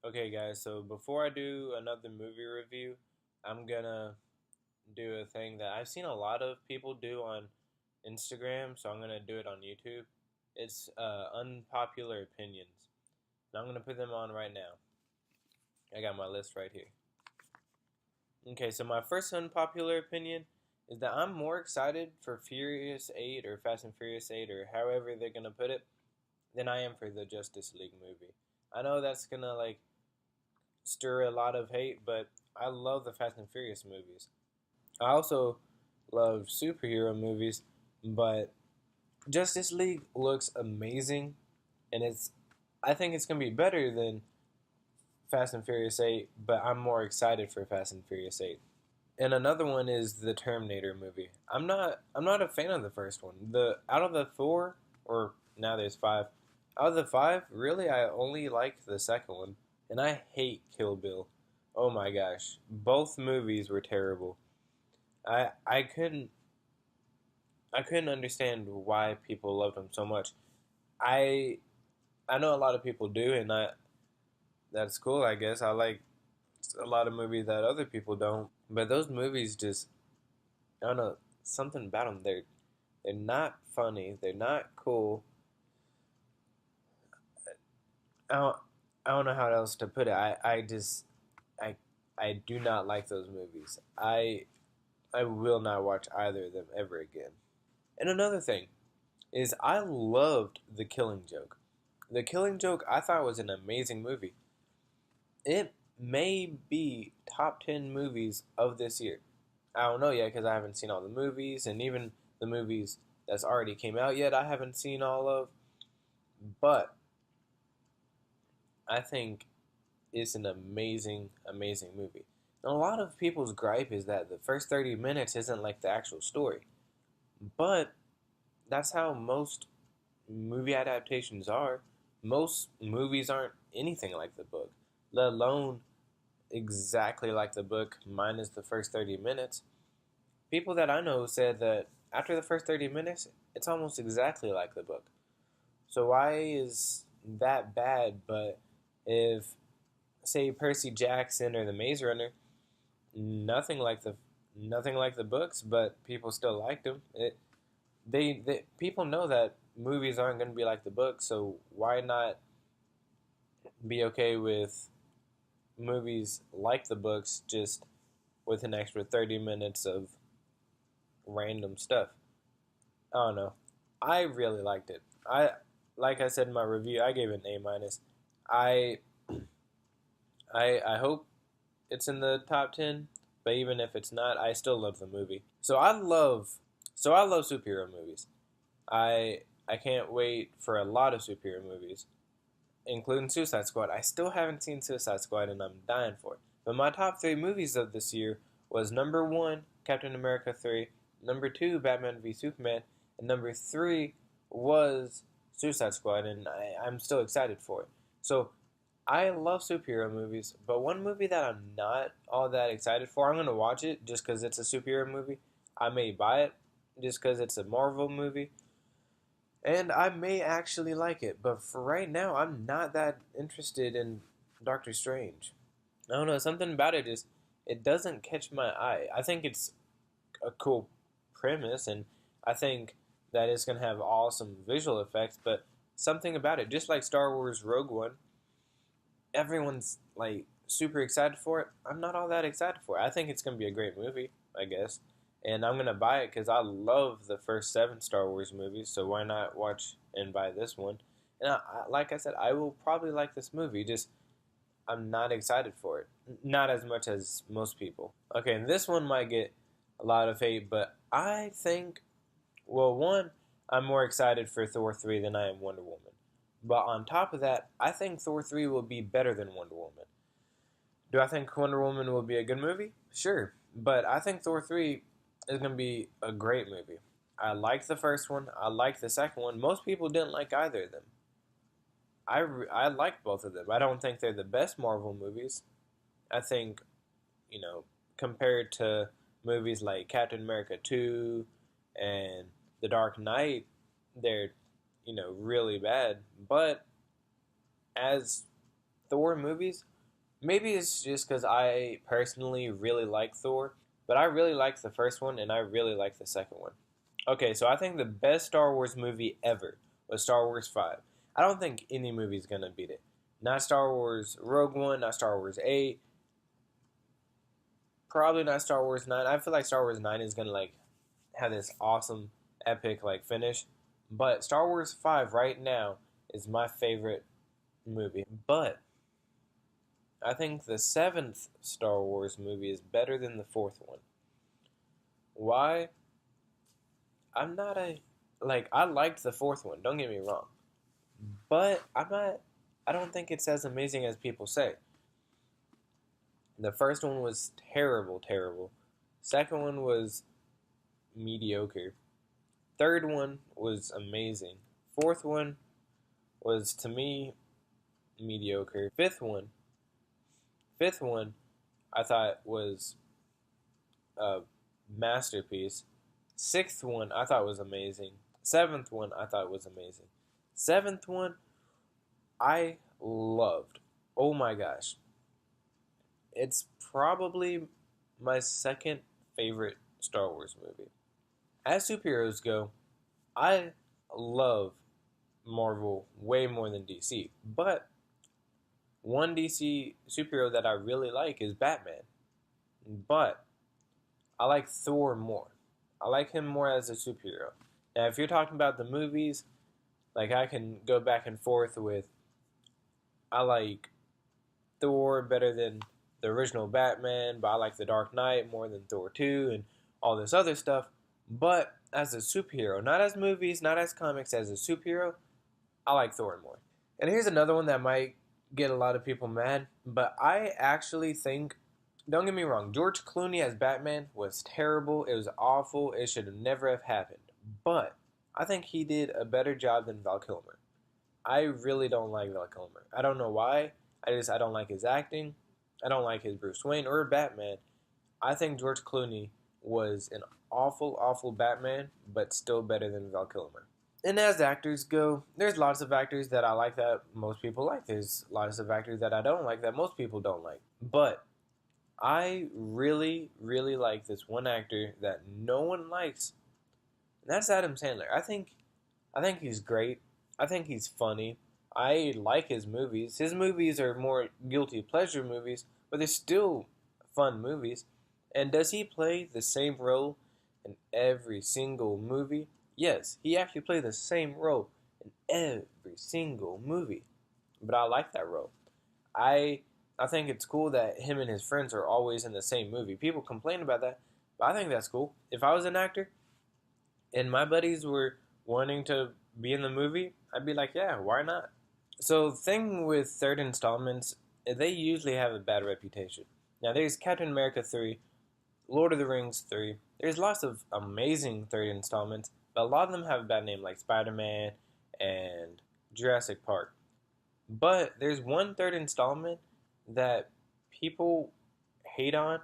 Okay, guys, so before I do another movie review, I'm gonna do a thing that I've seen a lot of people do on Instagram, so I'm gonna do it on YouTube. It's Unpopular Opinions. And I'm gonna put them on right now. I got my list right here. Okay, so my first unpopular opinion is that I'm more excited for Furious 8 or Fast and Furious 8 or however they're gonna put it than I am for the Justice League movie. I know that's gonna stir a lot of hate, but I love the Fast and Furious movies. I also love superhero movies, but Justice League looks amazing, and I think it's gonna be better than Fast and Furious 8, but I'm more excited for Fast and Furious 8. And another one is the Terminator movie. I'm not a fan of the first one. The out of the four, or now there's five. Out of the five, really I only like the second one. And I hate Kill Bill. Oh my gosh. Both movies were terrible. I I couldn't I couldn't understand why people loved them so much. I I know a lot of people do, and that's cool, I guess. I like a lot of movies that other people don't. But those movies just, I don't know, something about them. They're not funny. They're not cool. I don't, I don't know how else to put it. I I do not like those movies. I will not watch either of them ever again. And another thing is I loved The Killing Joke. The Killing Joke I thought was an amazing movie. It may be top 10 movies of this year. I don't know yet because I haven't seen all the movies, and even the movies that's already came out yet I haven't seen all of. But I think it's an amazing, amazing movie. And a lot of people's gripe is that the first 30 minutes isn't like the actual story. But that's how most movie adaptations are. Most movies aren't anything like the book, let alone exactly like the book, minus the first 30 minutes. People that I know said that after the first 30 minutes, it's almost exactly like the book. So why is that bad? But if, say, Percy Jackson or the Maze Runner, nothing like the nothing like the books, but people still liked them. They people know that movies aren't going to be like the books, so why not be okay with movies like the books, just with an extra 30 minutes of random stuff? I don't know. I really liked it. Like I said in my review, I gave it an A minus. I I hope it's in the top 10, but even if it's not, I still love the movie. So I love superhero movies. I I can't wait for a lot of superhero movies, including Suicide Squad. I still haven't seen Suicide Squad, and I'm dying for it. But my top three movies of this year was number one, Captain America 3, number two, Batman v Superman, and number three was Suicide Squad, and I'm still excited for it. So I love superhero movies, but one movie that I'm not all that excited for, I'm gonna watch it just because it's a superhero movie. I may buy it just because it's a Marvel movie, and I may actually like it. But for right now, I'm not that interested in Doctor Strange. I don't know, something about it just it doesn't catch my eye. I think it's a cool premise, and I think that it's gonna have awesome visual effects, but something about it, just like Star Wars Rogue One, everyone's like super excited for it. I'm not all that excited for it. I think it's gonna be a great movie, I guess, and I'm gonna buy it because I love the first seven Star Wars movies. So why not watch and buy this one? And like I said, I will probably like this movie. Just I'm not excited for it, not as much as most people. Okay, and this one might get a lot of hate, but I think, well, one, I'm more excited for Thor 3 than I am Wonder Woman. But on top of that, I think Thor 3 will be better than Wonder Woman. Do I think Wonder Woman will be a good movie? Sure. But I think Thor 3 is going to be a great movie. I liked the first one. I liked the second one. Most people didn't like either of them. I liked both of them. I don't think they're the best Marvel movies. I think, you know, compared to movies like Captain America 2 and The Dark Knight, they're, really bad. But as Thor movies, Maybe it's just because I personally really like Thor, but I really like the first one and I really like the second one. Okay, so I think the best Star Wars movie ever was Star Wars 5. I don't think any movie's gonna beat it. Not Star Wars Rogue One, not Star Wars 8, probably not Star Wars 9. I feel like Star Wars 9 is gonna like have this awesome epic like finish. But Star Wars 5 right now is my favorite movie. But I think the seventh Star Wars movie is better than the fourth one. Why? I'm not a like I liked the fourth one, don't get me wrong. But I don't think it's as amazing as people say. The first one was terrible, terrible. Second one was mediocre. Third one was amazing. Fourth one was to me mediocre. Fifth one I thought was a masterpiece. Sixth one I thought was amazing. Seventh one I thought was amazing. Seventh one I loved. Oh my gosh. It's probably my second favorite Star Wars movie. As superheroes go, I love Marvel way more than DC. But one DC superhero that I really like is Batman. But I like Thor more. I like him more as a superhero. Now, if you're talking about the movies, like I can go back and forth with I like Thor better than the original Batman, but I like The Dark Knight more than Thor 2 and all this other stuff. But as a superhero, not as movies, not as comics, as a superhero, I like Thor more. And here's another one that might get a lot of people mad, but I actually think, don't get me wrong, George Clooney as Batman was terrible. It was awful. It should have never have happened. But I think he did a better job than Val Kilmer. I really don't like Val Kilmer. I don't know why. I don't like his acting. I don't like his Bruce Wayne or Batman. I think George Clooney was an awful, awful Batman, but still better than Val Kilmer. And as actors go, there's lots of actors that I like that most people like. There's lots of actors that I don't like that most people don't like. But I really, really like this one actor that no one likes, and that's Adam Sandler. I think he's great. I think he's funny. I like his movies. His movies are more guilty pleasure movies, but they're still fun movies. And does he play the same role in every single movie? Yes, he actually plays the same role in every single movie. But I like that role. I I think it's cool that him and his friends are always in the same movie. People complain about that, but I think that's cool. If I was an actor and my buddies were wanting to be in the movie, I'd be like, yeah, why not? So, the thing with third installments, they usually have a bad reputation. Now, there's Captain America 3, Lord of the Rings 3. There's lots of amazing third installments, but a lot of them have a bad name, like Spider Man and Jurassic Park. But there's one third installment that people hate on,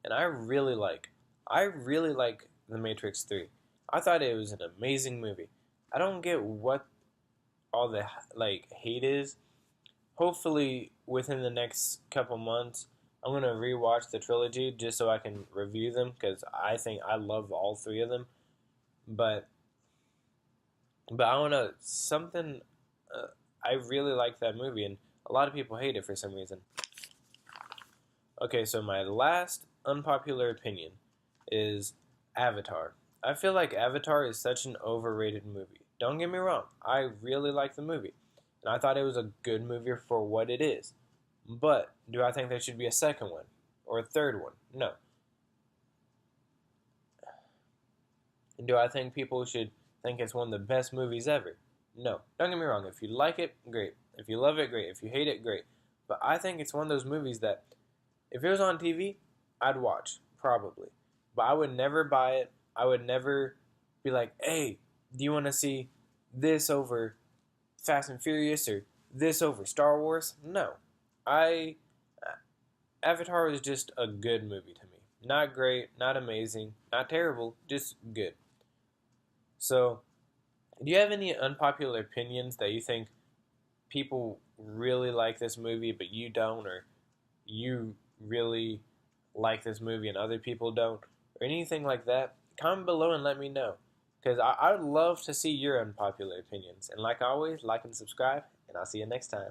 and I really like. I really like The Matrix 3. I thought it was an amazing movie. I don't get what all the like hate is. Hopefully within the next couple months I'm going to rewatch the trilogy just so I can review them cuz I think I love all three of them. But I want to something uh, I really like that movie and a lot of people hate it for some reason. Okay, so my last unpopular opinion is Avatar. I feel like Avatar is such an overrated movie. Don't get me wrong, I really like the movie. And I thought it was a good movie for what it is. But do I think there should be a second one? Or a third one? No. And do I think people should think it's one of the best movies ever? No. Don't get me wrong, if you like it, great. If you love it, great. If you hate it, great. But I think it's one of those movies that if it was on TV, I'd watch, probably. But I would never buy it. I would never be like, hey, do you want to see this over Fast and Furious or this over Star Wars? No. I Avatar is just a good movie to me. Not great, not amazing, not terrible, just good. So, do you have any unpopular opinions that you think people really like this movie but you don't, or you really like this movie and other people don't, or anything like that, comment below and let me know. Because I would love to see your unpopular opinions. And like always, like and subscribe, and I'll see you next time.